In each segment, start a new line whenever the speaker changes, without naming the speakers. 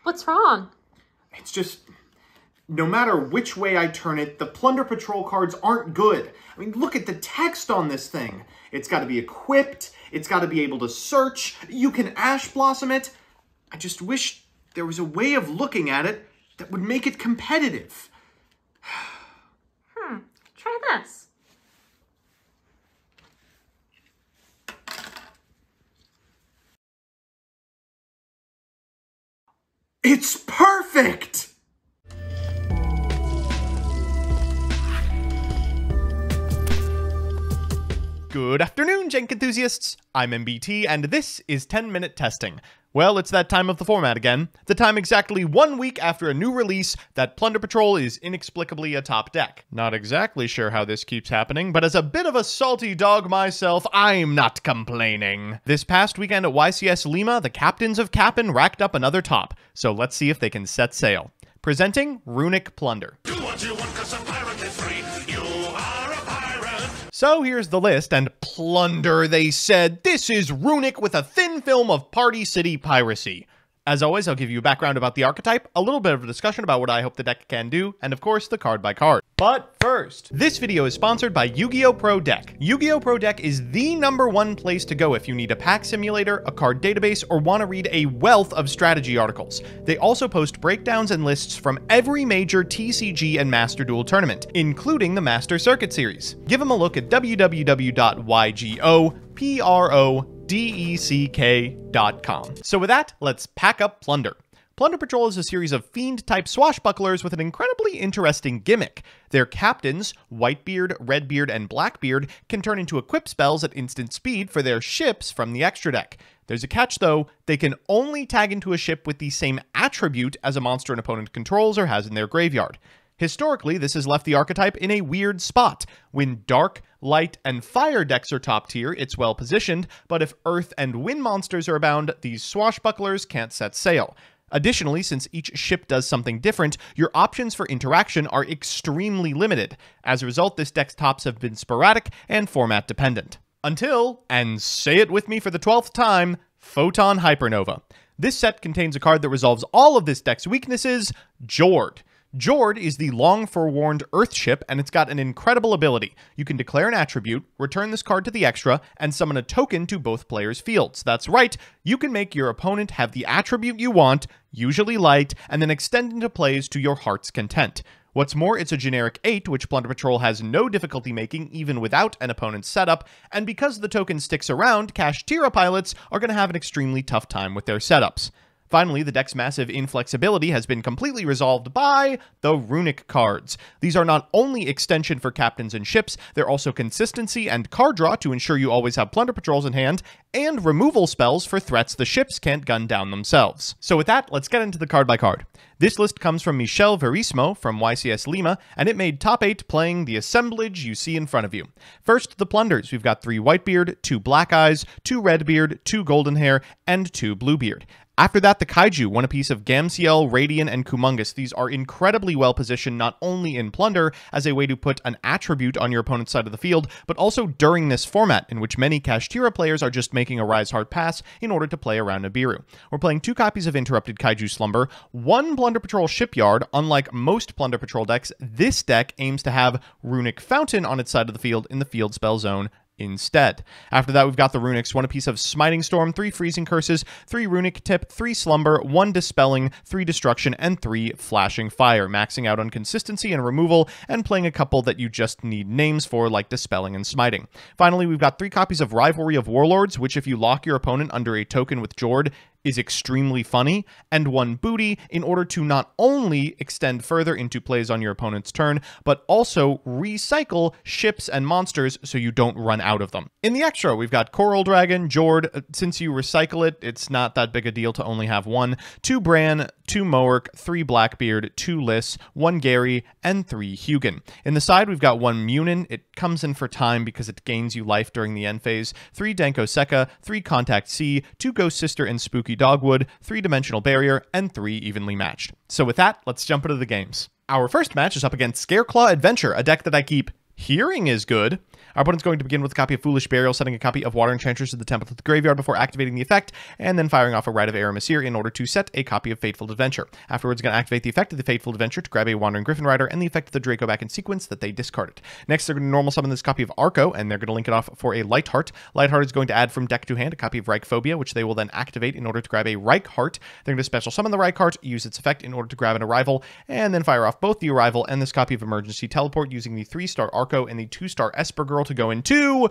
What's wrong?
It's just, no matter which way I turn it, the Plunder Patrol cards aren't good. I mean, look at the text on this thing. It's got to be equipped. It's got to be able to search. You can Ash Blossom it. I just wish there was a way of looking at it that would make it competitive.
Try this.
It's perfect!
Good afternoon, Jank enthusiasts! I'm MBT, and this is 10-Minute Testing. Well, it's that time of the format again. The time exactly 1 week after a new release that Plunder Patrol is inexplicably a top deck. Not exactly sure how this keeps happening, but as a bit of a salty dog myself, I'm not complaining. This past weekend at YCS Lima, the captains of Cap'n racked up another top, so let's see if they can set sail. Presenting RUNICK Plunder.
Do what you want 'cause a pirate is free. You are a pirate.
So here's the list, and plunder, they said. This is RUNICK with a thin film of Party City piracy. As always, I'll give you a background about the archetype, a little bit of a discussion about what I hope the deck can do, and of course, the card by card. But first, this video is sponsored by Yu-Gi-Oh! Pro Deck. Yu-Gi-Oh! Pro Deck is the #1 place to go if you need a pack simulator, a card database, or want to read a wealth of strategy articles. They also post breakdowns and lists from every major TCG and Master Duel tournament, including the Master Circuit series. Give them a look at www.ygoprodeck.com. So with that, let's pack up Plunder. Plunder Patrol is a series of fiend-type swashbucklers with an incredibly interesting gimmick. Their captains, Whitebeard, Redbeard, and Blackbeard, can turn into equip spells at instant speed for their ships from the extra deck. There's a catch though, they can only tag into a ship with the same attribute as a monster an opponent controls or has in their graveyard. Historically, this has left the archetype in a weird spot. When dark, light, and fire decks are top tier, it's well positioned, but if earth and wind monsters are abound, these swashbucklers can't set sail. Additionally, since each ship does something different, your options for interaction are extremely limited. As a result, this deck's tops have been sporadic and format dependent. Until, and say it with me for the 12th time, Photon Hypernova. This set contains a card that resolves all of this deck's weaknesses, Jord. Jord is the long-forewarned Earth ship, and it's got an incredible ability. You can declare an attribute, return this card to the extra, and summon a token to both players' fields. That's right, you can make your opponent have the attribute you want, usually light, and then extend into plays to your heart's content. What's more, it's a generic 8, which Plunder Patrol has no difficulty making even without an opponent's setup, and because the token sticks around, Kashtira pilots are going to have an extremely tough time with their setups. Finally, the deck's massive inflexibility has been completely resolved by the RUNICK cards. These are not only extension for captains and ships, they're also consistency and card draw to ensure you always have Plunder Patrols in hand, and removal spells for threats the ships can't gun down themselves. So with that, let's get into the card by card. This list comes from Michel Verismo from YCS Lima, and it made top 8 playing the assemblage you see in front of you. First, the Plunders. We've got 3 Whitebeard, 2 Black Eyes, 2 Redbeard, 2 Golden Hair, and 2 Bluebeard. After that, the Kaiju, one a piece of Gamciel, Radiant, and Kumongous. These are incredibly well positioned not only in Plunder as a way to put an attribute on your opponent's side of the field, but also during this format in which many Kashtira players are just making a Rise Hard pass in order to play around Nibiru. We're playing 2 copies of Interrupted Kaiju Slumber, 1 Plunder Patrol Shipyard. Unlike most Plunder Patrol decks, this deck aims to have RUNICK Fountain on its side of the field in the field spell zone instead. After that, we've got the Runicks, 1 a piece of Smiting Storm, 3 Freezing Curses, 3 Runick Tip, 3 Slumber, 1 Dispelling, 3 Destruction, and 3 Flashing Fire, maxing out on consistency and removal, and playing a couple that you just need names for, like Dispelling and Smiting. Finally, we've got 3 copies of Rivalry of Warlords, which if you lock your opponent under a token with Jord, is extremely funny, and 1 Booty in order to not only extend further into plays on your opponent's turn, but also recycle ships and monsters so you don't run out of them. In the extra, we've got Coral Dragon, Jord. Since you recycle it, it's not that big a deal to only have 1, 2 Bran, 2 Moerk, 3 Blackbeard, 2 Liss, 1 Gary, and 3 Hugin. In the side, we've got 1 Munin. It comes in for time because it gains you life during the end phase, 3 Danko Sekka, 3 Contact C, 2 Ghost Sister and Spooky Dogwood, 3 Dimensional Barrier, and 3 Evenly Matched. So with that, let's jump into the games. Our first match is up against Scareclaw Adventure, a deck that I keep Hearing is good. Our opponent's going to begin with a copy of Foolish Burial, setting a copy of Water Enchantress to the Temple of the Graveyard before activating the effect, and then firing off a Rite of Aramesir in order to set a copy of Fateful Adventure. Afterwards, going to activate the effect of the Fateful Adventure to grab a Wandering Griffin Rider and the effect of the Draco back in sequence that they discarded. Next, they're going to normal summon this copy of Arco, and they're going to link it off for a Lightheart. Lightheart is going to add from deck to hand a copy of Reichphobia, which they will then activate in order to grab a Reichheart. They're going to special summon the Reichheart, use its effect in order to grab an Arrival, and then fire off both the Arrival and this copy of Emergency Teleport using the 3-star Arco and the 2-star Esper Girl to go into...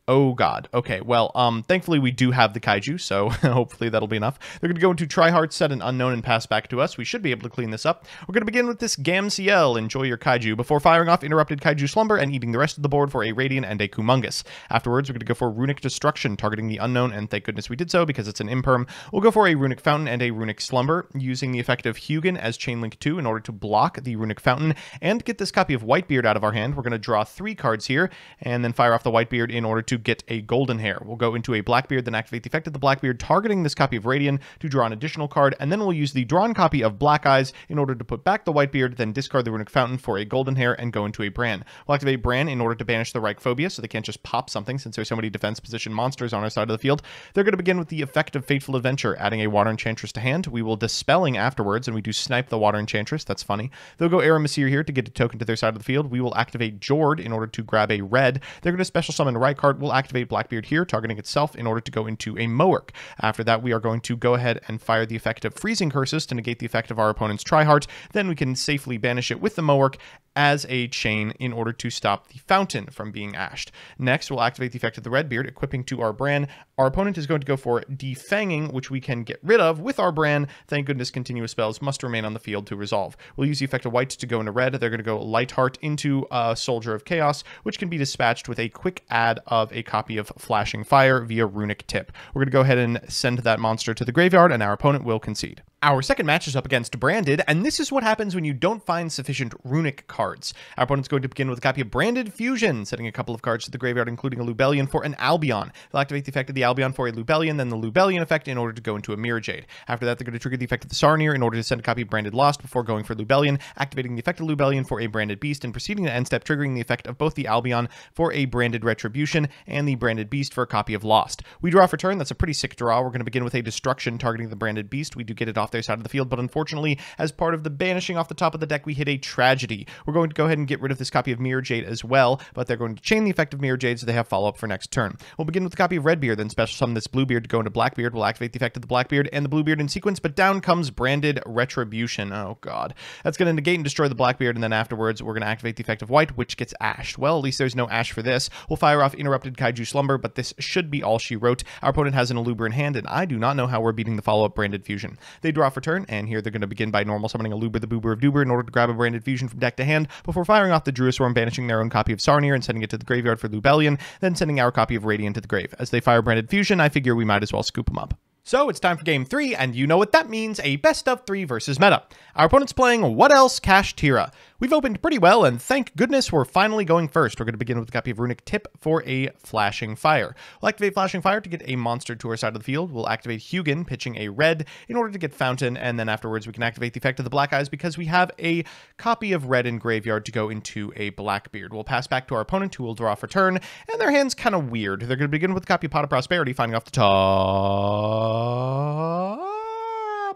Oh god. Okay, well, thankfully we do have the Kaiju, so hopefully that'll be enough. They're going to go into Tryhard, set an Unknown, and pass back to us. We should be able to clean this up. We're going to begin with this GamCL, enjoy your Kaiju, before firing off Interrupted Kaiju Slumber and eating the rest of the board for a Radiant and a Kumongous. Afterwards, we're going to go for Runic Destruction, targeting the Unknown, and thank goodness we did so, because it's an Imperm. We'll go for a Runic Fountain and a Runic Slumber, using the effect of Hugin as Chainlink 2 in order to block the Runic Fountain, and get this copy of Whitebeard out of our hand. We're going to draw 3 cards here, and then fire off the Whitebeard in order to get a Golden Hair. We'll go into a Blackbeard, then activate the effect of the Blackbeard, targeting this copy of Radiant to draw an additional card, and then we'll use the drawn copy of Black Eyes in order to put back the Whitebeard, then discard the Runic Fountain for a Golden Hair and go into a Bran. We'll activate Bran in order to banish the Reichphobia, so they can't just pop something since there's so many defense position monsters on our side of the field. They're going to begin with the effect of Fateful Adventure, adding a Water Enchantress to hand. We will Dispelling afterwards, and we do snipe the Water Enchantress. That's funny. They'll go Aramesir here to get a token to their side of the field. We will activate Jord in order to grab a red. They're going to special summon Reichheart. We'll activate Blackbeard here, targeting itself in order to go into a Moark. After that, we are going to go ahead and fire the effect of Freezing Curses to negate the effect of our opponent's Tryhard. Then we can safely banish it with the Moark as a chain in order to stop the fountain from being ashed. Next, we'll activate the effect of the Redbeard, equipping to our Bran. Our opponent is going to go for Defanging, which we can get rid of with our Bran. Thank goodness continuous spells must remain on the field to resolve. We'll use the effect of White to go into red. They're going to go Lightheart into Soldier of Chaos, which can be dispatched with a quick add of a copy of Flashing Fire via Runic Tip. We're going to go ahead and send that monster to the graveyard, and our opponent will concede. Our second match is up against Branded, and this is what happens when you don't find sufficient Runic cards. Our opponent's going to begin with a copy of Branded Fusion, setting a couple of cards to the graveyard, including a Lubellion for an Albion. They'll activate the effect of the Albion for a Lubellion, then the Lubellion effect in order to go into a Mirror Jade. After that, they're going to trigger the effect of the Sarnier in order to send a copy of Branded Lost before going for Lubellion, activating the effect of Lubellion for a Branded Beast, and proceeding to end step, triggering the effect of both the Albion for a Branded Retribution and the Branded Beast for a copy of Lost. We draw for turn. That's a pretty sick draw. We're going to begin with a Destruction targeting the Branded Beast. We do get it off their side of the field, but unfortunately, as part of the banishing off the top of the deck, we hit a Tragedy. We're going to go ahead and get rid of this copy of Mirror Jade as well, but they're going to chain the effect of Mirror Jade so they have follow-up for next turn. We'll begin with a copy of Redbeard, then special summon this Bluebeard to go into Blackbeard. We'll activate the effect of the Blackbeard and the Bluebeard in sequence, but down comes Branded Retribution. Oh god. That's going to negate and destroy the Blackbeard, and then afterwards, we're going to activate the effect of White, which gets ashed. Well, at least there's no ash for this. We'll fire off Interrupted Kaiju Slumber, but this should be all she wrote. Our opponent has an Aluber in hand, and I do not know how we're beating the follow-up Branded Fusion. They draw for turn, and here they're going to begin by normal summoning Aluber the Boober of Doober in order to grab a Branded Fusion from deck to hand before firing off the Druisworm, banishing their own copy of Sarnier and sending it to the graveyard for Lubellion, then sending our copy of Radiant to the grave. As they fire Branded Fusion, I figure we might as well scoop them up. So it's time for game 3, and you know what that means, a best of 3 versus meta. Our opponent's playing What Else Kashtira. We've opened pretty well, and thank goodness we're finally going first. We're going to begin with a copy of Runic Tip for a Flashing Fire. We'll activate Flashing Fire to get a monster to our side of the field. We'll activate Hugin, pitching a red in order to get Fountain, and then afterwards we can activate the effect of the Black Eyes because we have a copy of red in graveyard to go into a Blackbeard. We'll pass back to our opponent, who will draw for turn, and their hand's kind of weird. They're going to begin with a copy of Pot of Prosperity, finding off the top.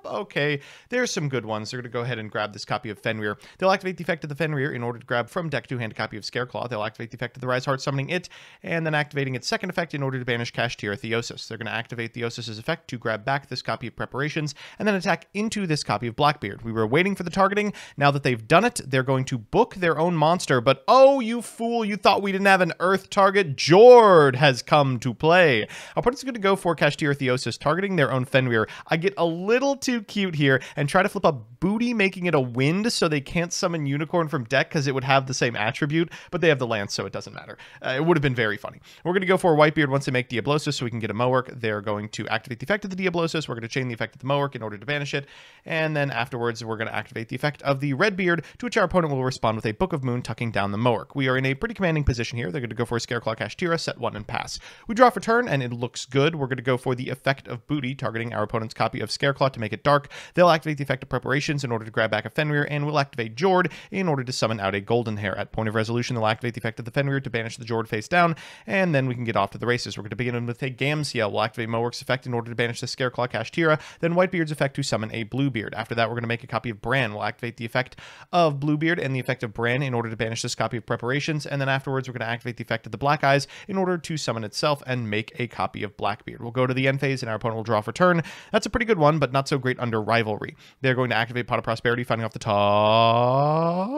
Okay, there's some good ones. They're going to go ahead and grab this copy of Fenrir. They'll activate the effect of the Fenrir in order to grab from deck to hand a copy of Scareclaw. They'll activate the effect of the Rise Heart, summoning it, and then activating its second effect in order to banish Kashtira Theosis. They're going to activate Theosis's effect to grab back this copy of Preparations, and then attack into this copy of Blackbeard. We were waiting for the targeting. Now that they've done it, they're going to book their own monster, but oh, you fool, you thought we didn't have an Earth target? Jord has come to play. Our opponent's going to go for Kashtira Theosis, targeting their own Fenrir. I get a little too cute here and try to flip up Booty, making it a wind so they can't summon Unicorn from deck because it would have the same attribute, but they have the Lance, so it doesn't matter. It would have been very funny. We're going to go for Whitebeard once they make Diablosis so we can get a Moark. They're going to activate the effect of the Diablosis. We're going to chain the effect of the Moark in order to banish it, and then afterwards we're going to activate the effect of the Redbeard, to which our opponent will respond with a Book of Moon, tucking down the Moark. We are in a pretty commanding position here. They're going to go for a Scareclaw Kashtira, set 1 and pass. We draw for turn, and it looks good. We're going to go for the effect of Booty, targeting our opponent's copy of Scareclaw to make it dark. Moark. They'll activate the effect of Preparations in order to grab back a Fenrir, and we'll activate Jord in order to summon out a Golden Hair. At point of resolution, they'll activate the effect of the Fenrir to banish the Jord face down, and then we can get off to the races. We're going to begin with a Gamciel. We'll activate Moark's effect in order to banish the Scareclaw Kashtira, then Whitebeard's effect to summon a Bluebeard. After that, we're going to make a copy of Bran. We'll activate the effect of Bluebeard and the effect of Bran in order to banish this copy of Preparations, and then afterwards, we're going to activate the effect of the Black Eyes in order to summon itself and make a copy of Blackbeard. We'll go to the end phase, and our opponent will draw for turn. That's a pretty good one, but not so great under Rivalry. They're going to activate Pot of Prosperity, finding off the top.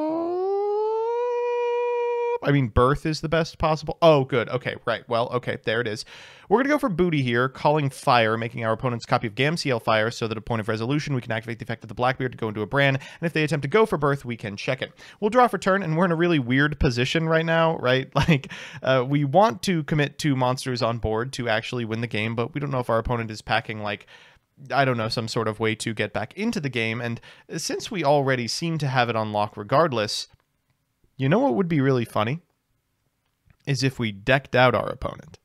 I mean, Birth is the best possible. Oh, good. Okay, right. Well, okay, there it is. We're going to go for Booty here, calling Fire, making our opponent's copy of Gamciel Fire, so that at point of resolution, we can activate the effect of the Blackbeard to go into a Bran, and if they attempt to go for Birth, we can check it. We'll draw for turn, and we're in a really weird position right now, right? Like, we want to commit 2 monsters on board to actually win the game, but we don't know if our opponent is packing, like, I don't know, some sort of way to get back into the game, and since we already seem to have it on lock regardless, you know what would be really funny? Is if we decked out our opponent.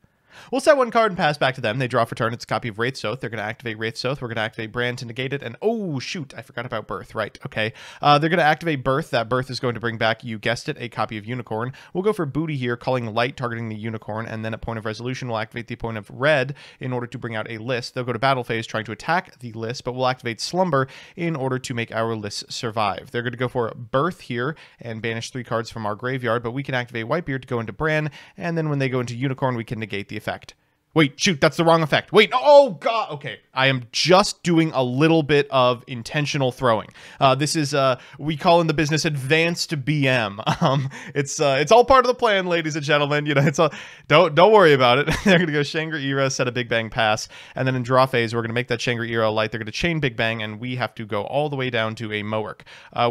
We'll set 1 card and pass back to them. They draw for turn. It's a copy of Wraith Soth. They're going to activate Wraith Soth. We're going to activate Bran to negate it. And oh, shoot, I forgot about Birth. Right, okay. They're going to activate Birth. That Birth is going to bring back, you guessed it, a copy of Unicorn. We'll go for Booty here, calling Light, targeting the Unicorn. And then at point of resolution, we'll activate the point of Red in order to bring out a List. They'll go to battle phase, trying to attack the List, but we'll activate Slumber in order to make our List survive. They're going to go for Birth here and banish 3 cards from our graveyard, but we can activate Whitebeard to go into Bran. And then when they go into Unicorn, we can negate the effect. Wait, shoot, that's the wrong effect. Wait, oh, God. Okay, I am just doing a little bit of intentional throwing. This is, we call in the business advanced BM. It's all part of the plan, ladies and gentlemen. You know, it's all, don't worry about it. They're going to go Shangri-Ira, set a Big Bang pass, and then in draw phase, we're going to make that Shangri-Ira light. They're going to chain Big Bang, and we have to go all the way down to a Moark.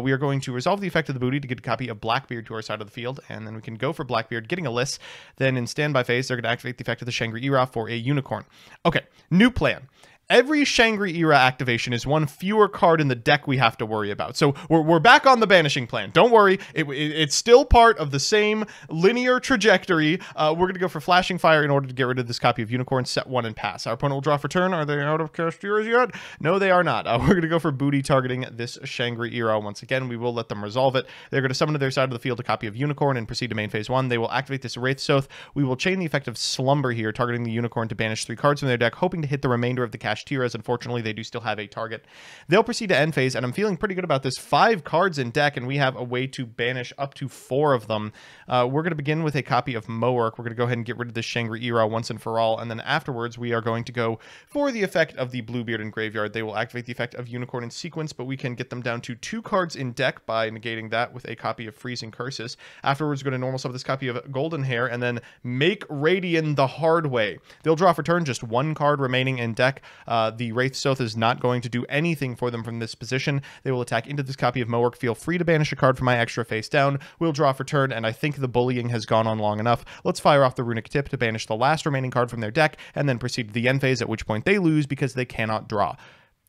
We are going to resolve the effect of the Booty to get a copy of Blackbeard to our side of the field, and then we can go for Blackbeard, getting a List. Then in standby phase, they're going to activate the effect of the Shangri-Ira for a Unicorn. Okay, new plan. Every Shangri-Ira activation is 1 fewer card in the deck we have to worry about. So we're back on the banishing plan. Don't worry. It's still part of the same linear trajectory. We're going to go for Flashing Fire in order to get rid of this copy of Unicorn, set 1 and pass. Our opponent will draw for turn. Are they out of Kashtira's yet? No, they are not. We're going to go for Booty, targeting this Shangri-Ira. Once again, we will let them resolve it. They're going to summon to their side of the field a copy of Unicorn and proceed to main phase 1. They will activate this Wraith Soth. We will chain the effect of Slumber here, targeting the Unicorn to banish 3 cards from their deck, hoping to hit the remainder of the Kashtiras. Unfortunately, they do still have a target. They'll proceed to end phase, and I'm feeling pretty good about this. 5 cards in deck, and we have a way to banish up to 4 of them. We're going to begin with a copy of Moark. We're going to go ahead and get rid of this Shangri-Ira once and for all, and then afterwards, we are going to go for the effect of the Bluebeard in Graveyard. They will activate the effect of Unicorn in sequence, but we can get them down to 2 cards in deck by negating that with a copy of Freezing Curses. Afterwards, we're going to normal sub this copy of Golden Hair, and then make Radian the hard way. They'll draw for turn, just 1 card remaining in deck. The Wraith Soth is not going to do anything for them from this position. They will attack into this copy of Moark. Feel free to banish a card from my extra face down. We'll draw for turn, and I think the bullying has gone on long enough. Let's fire off the Runic Tip to banish the last remaining card from their deck, and then proceed to the end phase, at which point they lose because they cannot draw.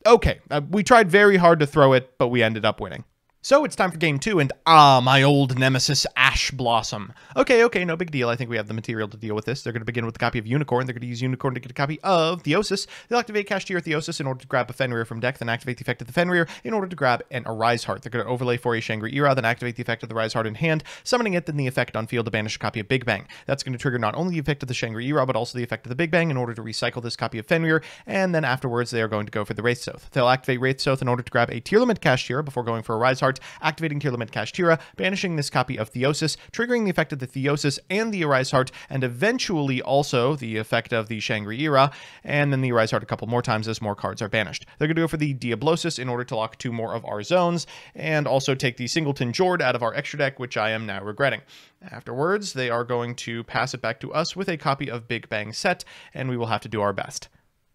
Okay, we tried very hard to throw it, but we ended up winning. So it's time for game 2, and my old nemesis, Ash Blossom. Okay, no big deal. I think we have the material to deal with this. They're going to begin with a copy of Unicorn. They're going to use Unicorn to get a copy of Theosis. They'll activate Kashtira Theosis in order to grab a Fenrir from deck, then activate the effect of the Fenrir in order to grab an Arise Heart. They're going to overlay for a Shangri-Ira, then activate the effect of the Rise Heart in hand, summoning it, then the effect on field to banish a copy of Big Bang. That's going to trigger not only the effect of the Shangri-Ira, but also the effect of the Big Bang in order to recycle this copy of Fenrir, and then afterwards they are going to go for the Wraith Soth. They'll activate Wraith Soth in order to grab a Tier Limit Kashtira before going for a Rise Heart, activating Tier Limit Kashtira, banishing this copy of Theosis, triggering the effect of the Theosis and the Arise Heart, and eventually also the effect of the Shangri-Ira, and then the Arise Heart a couple more times as more cards are banished. They're going to go for the Diablosis in order to lock 2 more of our zones, and also take the Singleton Jord out of our extra deck, which I am now regretting. Afterwards, they are going to pass it back to us with a copy of Big Bang set, and we will have to do our best.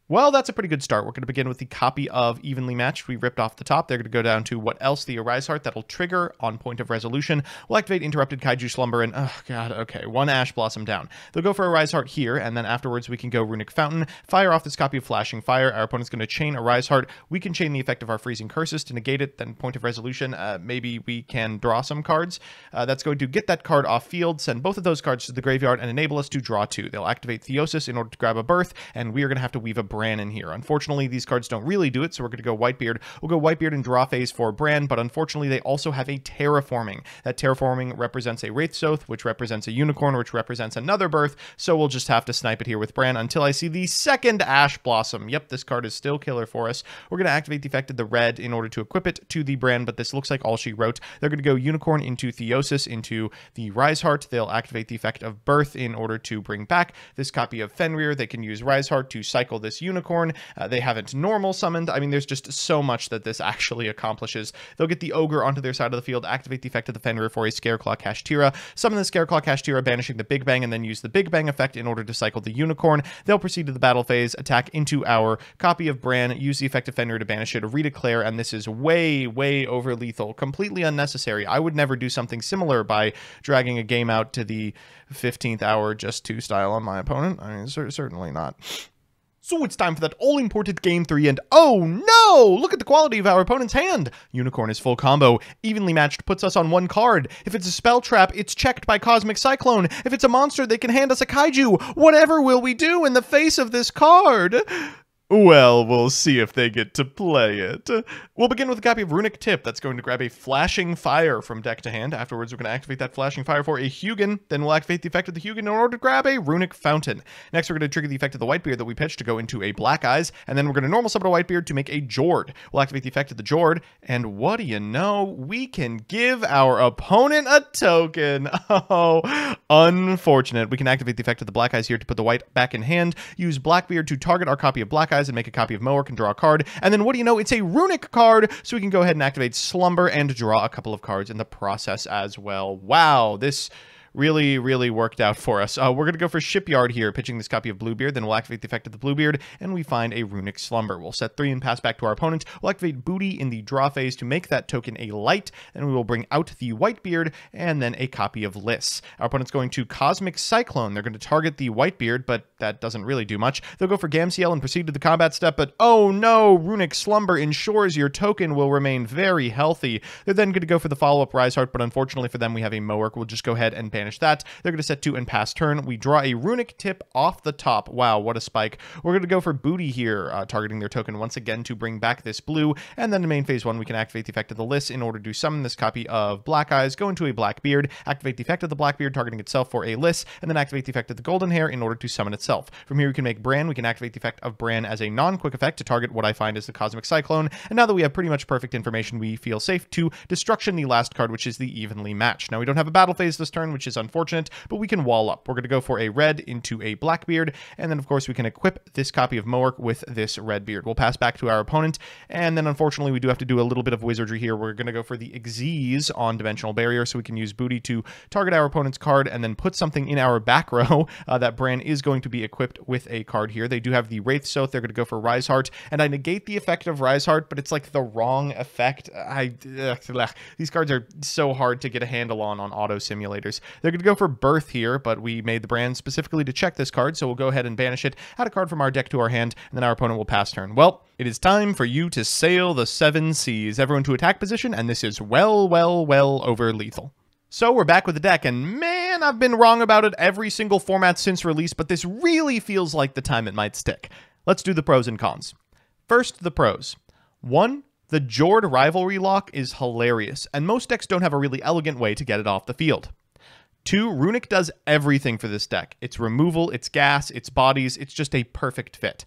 Well, that's a pretty good start. We're going to begin with the copy of Evenly Matched we ripped off the top. They're going to go down to what else? The Arise Heart. That'll trigger on point of resolution. We'll activate Interrupted Kaiju Slumber and, oh god, okay, 1 Ash Blossom down. They'll go for Arise Heart here, and then afterwards we can go Runic Fountain, fire off this copy of Flashing Fire. Our opponent's going to chain Arise Heart. We can chain the effect of our Freezing Curses to negate it, then point of resolution. Maybe we can draw some cards. That's going to get that card off field, send both of those cards to the graveyard, and enable us to draw 2. They'll activate Theosis in order to grab a Birth, and we are going to have to weave a Bran in here. Unfortunately, these cards don't really do it, so we're going to go Whitebeard. We'll go Whitebeard and draw phase for Bran, but unfortunately, they also have a Terraforming. That Terraforming represents a Wraithsoth, which represents a Unicorn, which represents another birth, so we'll just have to snipe it here with Bran until I see the second Ash Blossom. Yep, this card is still killer for us. We're going to activate the effect of the red in order to equip it to the Bran, but this looks like all she wrote. They're going to go Unicorn into Theosis into the Rise Heart. They'll activate the effect of Birth in order to bring back this copy of Fenrir. They can use Rise Heart to cycle this Unicorn. They haven't normal summoned. I mean, there's just so much that this actually accomplishes. They'll get the Ogre onto their side of the field, activate the effect of the Fenrir for a Scareclaw Kashtira, summon the Scareclaw Kashtira, banishing the Big Bang, and then use the Big Bang effect in order to cycle the Unicorn. They'll proceed to the battle phase, attack into our copy of Bran, use the effect of Fenrir to banish it, redeclare, and this is way, way over lethal, completely unnecessary. I would never do something similar by dragging a game out to the 15th hour just to style on my opponent. I mean, certainly not. So it's time for that all-important Game 3, and oh no! Look at the quality of our opponent's hand! Unicorn is full combo. Evenly matched puts us on one card. If it's a spell trap, it's checked by Cosmic Cyclone. If it's a monster, they can hand us a kaiju. Whatever will we do in the face of this card? Well, we'll see if they get to play it. We'll begin with a copy of Runic Tip. That's going to grab a Flashing Fire from deck to hand. Afterwards, we're going to activate that Flashing Fire for a Hugin. Then we'll activate the effect of the Hugin in order to grab a Runic Fountain. Next, we're going to trigger the effect of the Whitebeard that we pitched to go into a Black Eyes. And then we're going to normal summon a Whitebeard to make a Jord. We'll activate the effect of the Jord. And what do you know? We can give our opponent a token. Oh, unfortunate. We can activate the effect of the Black Eyes here to put the white back in hand. Use Blackbeard to target our copy of Black Eyes and make a copy of Moark and draw a card. And then what do you know? It's a Runic card, so we can go ahead and activate Slumber and draw a couple of cards in the process as well. Wow, this really, really worked out for us. We're going to go for Shipyard here, pitching this copy of Bluebeard. Then we'll activate the effect of the Bluebeard, and we find a Runic Slumber. We'll set 3 and pass back to our opponent. We'll activate Booty in the draw phase to make that token a light. Then we will bring out the Whitebeard, and then a copy of Liss. Our opponent's going to Cosmic Cyclone. They're going to target the Whitebeard, but that doesn't really do much. They'll go for Gamciel and proceed to the combat step, but oh no, Runic Slumber ensures your token will remain very healthy. They're then going to go for the follow-up Rise Heart, but unfortunately for them, we have a Moark. We'll just go ahead and banish that. They're going to set 2 and pass turn. We draw a Runic Tip off the top. Wow, what a spike. We're going to go for Booty here, targeting their token once again to bring back this blue. And then in main phase 1, we can activate the effect of the Liss in order to summon this copy of Black Eyes, go into a Blackbeard, activate the effect of the Blackbeard, targeting itself for a Liss, and then activate the effect of the Golden Hair in order to summon itself. From here, we can make Bran. We can activate the effect of Bran as a non-quick effect to target what I find is the Cosmic Cyclone. And now that we have pretty much perfect information, we feel safe to Destruction the last card, which is the Evenly Matched. Now, we don't have a battle phase this turn, which is unfortunate, but we can wall up. We're going to go for a red into a Blackbeard, and then, of course, we can equip this copy of Moark with this Redbeard. We'll pass back to our opponent, and then, unfortunately, we do have to do a little bit of wizardry here. We're going to go for the Xyz on Dimensional Barrier, so we can use Booty to target our opponent's card and then put something in our back row. That Bran is going to be equipped with a card here. They do have the Wraithsoth. They're going to go for Rise Heart, and I negate the effect of Rise Heart, but it's like the wrong effect. These cards are so hard to get a handle on auto simulators. They're going to go for Birth here, but we made the brand specifically to check this card, so we'll go ahead and banish it, add a card from our deck to our hand, and then our opponent will pass turn. Well, it is time for you to sail the 7 seas. Everyone to attack position, and this is well over lethal. So we're back with the deck, and man, I've been wrong about it every single format since release, but this really feels like the time it might stick. Let's do the pros and cons. First, the pros. 1, the Jord Rivalry lock is hilarious, and most decks don't have a really elegant way to get it off the field. 2, Runic does everything for this deck. Its removal, its gas, its bodies, it's just a perfect fit.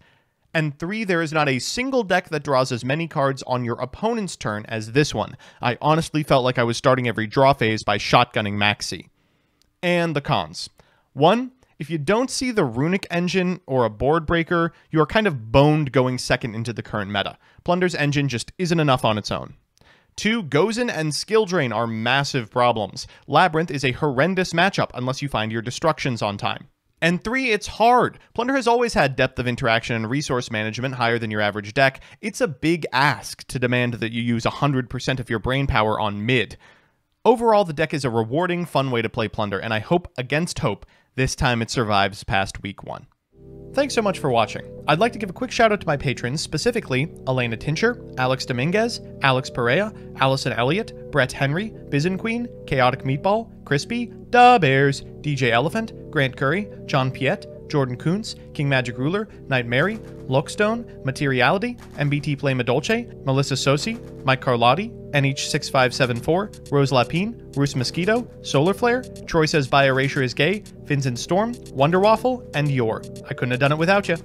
And 3, there is not a single deck that draws as many cards on your opponent's turn as this one. I honestly felt like I was starting every draw phase by shotgunning Maxi. And the cons. 1, if you don't see the Runic engine or a board breaker, you are kind of boned going second into the current meta. Plunder's engine just isn't enough on its own. 2, Gozen and Skill Drain are massive problems. Labyrinth is a horrendous matchup unless you find your destructions on time. And 3, it's hard. Plunder has always had depth of interaction and resource management higher than your average deck. It's a big ask to demand that you use 100% of your brain power on mid. Overall, the deck is a rewarding, fun way to play Plunder, and I hope against hope this time it survives past week 1. Thanks so much for watching. I'd like to give a quick shout out to my patrons, specifically Elena Tincher, Alex Dominguez, Alex Perea, Allison Elliott, Brett Henry, Bizen Queen, Chaotic Meatball, Crispy, Da Bears, DJ Elephant, Grant Curry, John Piet, Jordan Kuntz, King Magic Ruler, Knight Mary, Lookstone, Materiality, MBT Play Madolce, Melissa Sosi, Mike Carlotti, NH6574, Rose Lapine, Roos Mosquito, Solar Flare, Troy Says Bi Erasure is Gay, Fins and Storm, Wonder Waffle, and Yor. I couldn't have done it without you.